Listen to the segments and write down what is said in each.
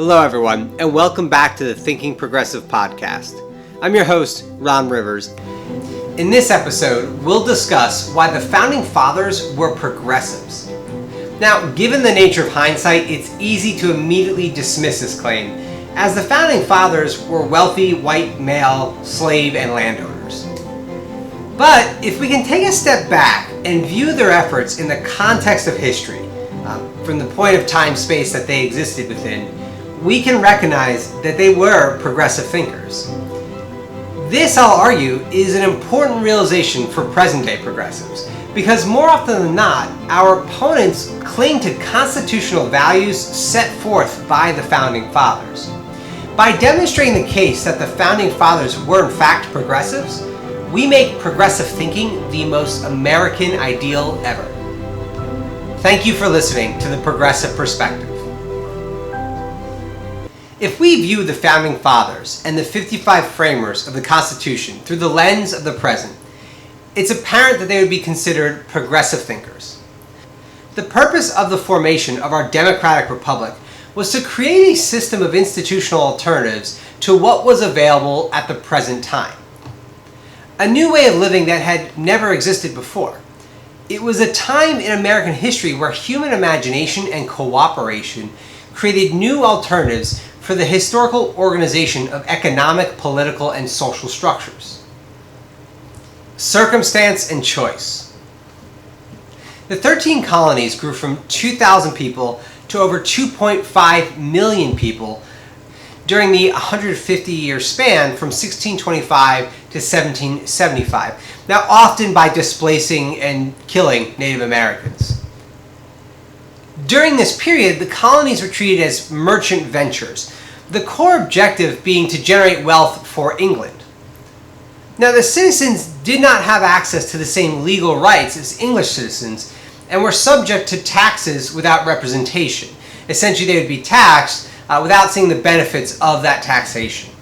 Hello everyone, and welcome back to the Thinking Progressive podcast. I'm your host, Ron Rivers. In this episode, we'll discuss why the Founding Fathers were progressives. Now, given the nature of hindsight, it's easy to immediately dismiss this claim, as the Founding Fathers were wealthy, white, male, slave, and landowners. But if we can take a step back and view their efforts in the context of history, from the point of time-space that they existed within, we can recognize that they were progressive thinkers. This, I'll argue, is an important realization for present-day progressives, because more often than not, our opponents cling to constitutional values set forth by the Founding Fathers. By demonstrating the case that the Founding Fathers were in fact progressives, we make progressive thinking the most American ideal ever. Thank you for listening to The Progressive Perspective. If we view the Founding Fathers and the 55 framers of the Constitution through the lens of the present, it's apparent that they would be considered progressive thinkers. The purpose of the formation of our democratic republic was to create a system of institutional alternatives to what was available at the present time. A new way of living that had never existed before. It was a time in American history where human imagination and cooperation created new alternatives for the historical organization of economic, political, and social structures. Circumstance and choice. The 13 colonies grew from 2,000 people to over 2.5 million people during the 150-year span from 1625 to 1775, now often by displacing and killing Native Americans. During this period, the colonies were treated as merchant ventures, the core objective being to generate wealth for England. Now, the citizens did not have access to the same legal rights as English citizens and were subject to taxes without representation. Essentially, they would be taxed without seeing the benefits of that taxation.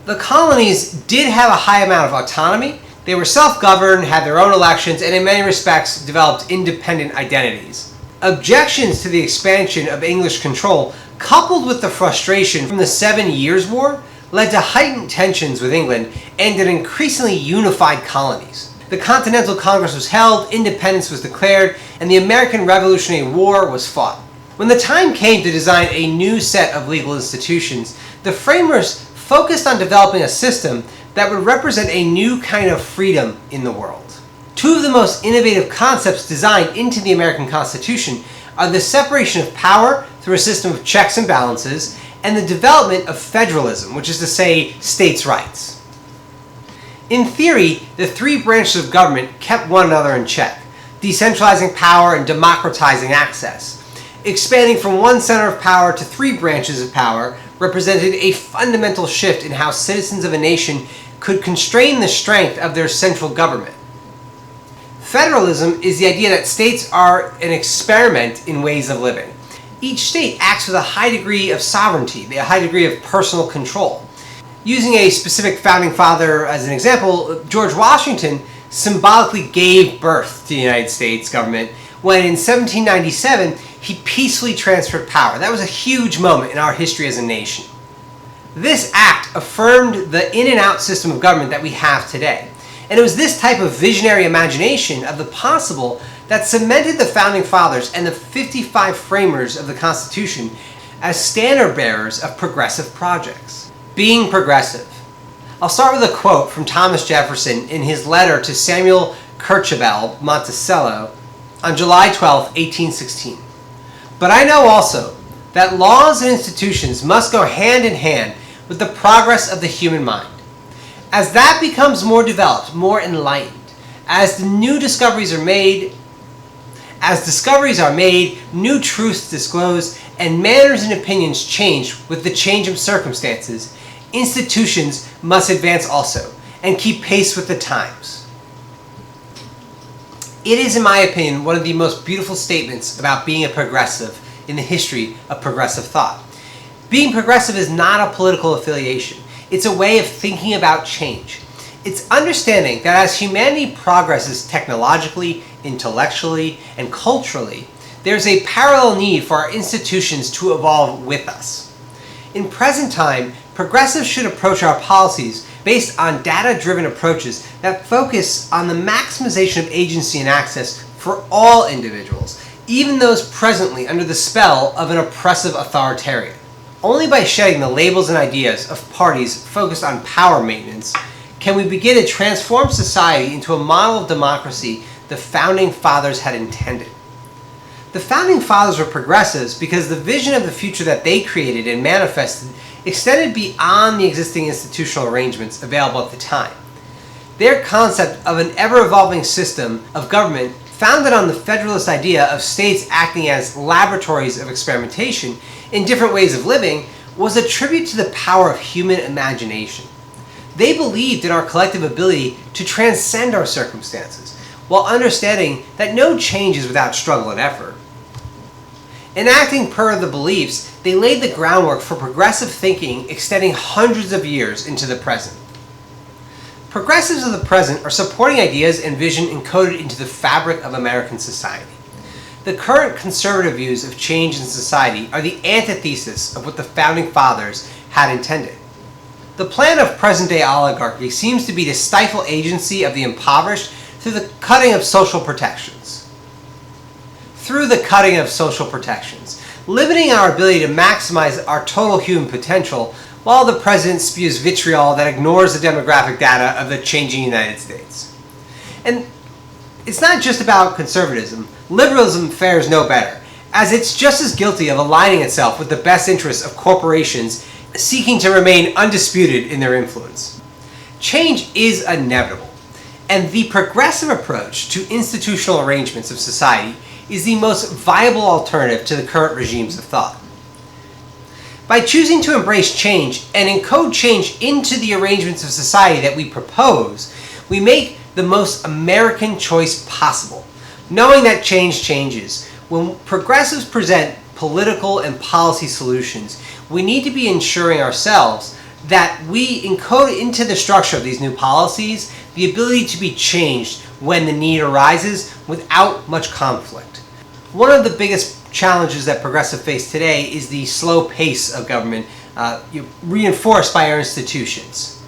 The colonies did have a high amount of autonomy. They were self-governed, had their own elections, and in many respects developed independent identities. Objections to the expansion of English control, coupled with the frustration from the 7 Years' War, led to heightened tensions with England and an increasingly unified colonies. The Continental Congress was held, independence was declared, and the American Revolutionary War was fought. When the time came to design a new set of legal institutions, the framers focused on developing a system that would represent a new kind of freedom in the world. Two of the most innovative concepts designed into the American Constitution are the separation of power through a system of checks and balances, and the development of federalism, which is to say, states' rights. In theory, the three branches of government kept one another in check, decentralizing power and democratizing access. Expanding from one center of power to three branches of power represented a fundamental shift in how citizens of a nation could constrain the strength of their central government. Federalism is the idea that states are an experiment in ways of living. Each state acts with a high degree of sovereignty, a high degree of personal control. Using a specific founding father as an example, George Washington symbolically gave birth to the United States government when in 1797 he peacefully transferred power. That was a huge moment in our history as a nation. This act affirmed the in and out system of government that we have today. And it was this type of visionary imagination of the possible that cemented the Founding Fathers and the 55 framers of the Constitution as standard bearers of progressive projects. Being progressive. I'll start with a quote from Thomas Jefferson in his letter to Samuel Kercheval Monticello on July 12, 1816. But I know also that laws and institutions must go hand in hand with the progress of the human mind. As that becomes more developed, more enlightened, as discoveries are made, new truths disclosed, and manners and opinions change with the change of circumstances, institutions must advance also and keep pace with the times. It is, in my opinion, one of the most beautiful statements about being a progressive in the history of progressive thought. Being progressive is not a political affiliation. It's a way of thinking about change. It's understanding that as humanity progresses technologically, intellectually, and culturally, there's a parallel need for our institutions to evolve with us. In present time, progressives should approach our policies based on data-driven approaches that focus on the maximization of agency and access for all individuals, even those presently under the spell of an oppressive authoritarian. Only by shedding the labels and ideas of parties focused on power maintenance can we begin to transform society into a model of democracy the Founding Fathers had intended. The Founding Fathers were progressives because the vision of the future that they created and manifested extended beyond the existing institutional arrangements available at the time. Their concept of an ever-evolving system of government founded on the federalist idea of states acting as laboratories of experimentation in different ways of living was a tribute to the power of human imagination. They believed in our collective ability to transcend our circumstances, while understanding that no change is without struggle and effort. In acting per the beliefs, they laid the groundwork for progressive thinking extending hundreds of years into the present. Progressives of the present are supporting ideas and vision encoded into the fabric of American society. The current conservative views of change in society are the antithesis of what the Founding Fathers had intended. The plan of present-day oligarchy seems to be to stifle agency of the impoverished through the cutting of social protections. Limiting our ability to maximize our total human potential while the president spews vitriol that ignores the demographic data of the changing United States. And it's not just about conservatism. Liberalism fares no better, as it's just as guilty of aligning itself with the best interests of corporations seeking to remain undisputed in their influence. Change is inevitable, and the progressive approach to institutional arrangements of society is the most viable alternative to the current regimes of thought. By choosing to embrace change and encode change into the arrangements of society that we propose, we make the most American choice possible, knowing that change changes. When progressives present political and policy solutions, we need to be ensuring ourselves that we encode into the structure of these new policies the ability to be changed when the need arises without much conflict. One of the biggest challenges that progressives face today is the slow pace of government reinforced by our institutions.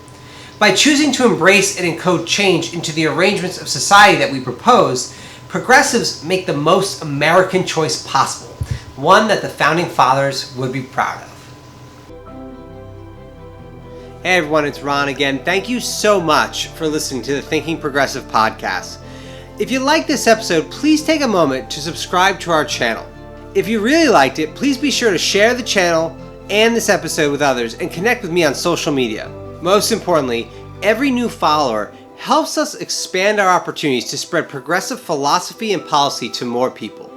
By choosing to embrace and encode change into the arrangements of society that we propose, progressives make the most American choice possible, one that the Founding Fathers would be proud of. Hey everyone, it's Ron again. Thank you so much for listening to the Thinking Progressive podcast. If you liked this episode, please take a moment to subscribe to our channel. If you really liked it, please be sure to share the channel and this episode with others and connect with me on social media. Most importantly, every new follower helps us expand our opportunities to spread progressive philosophy and policy to more people.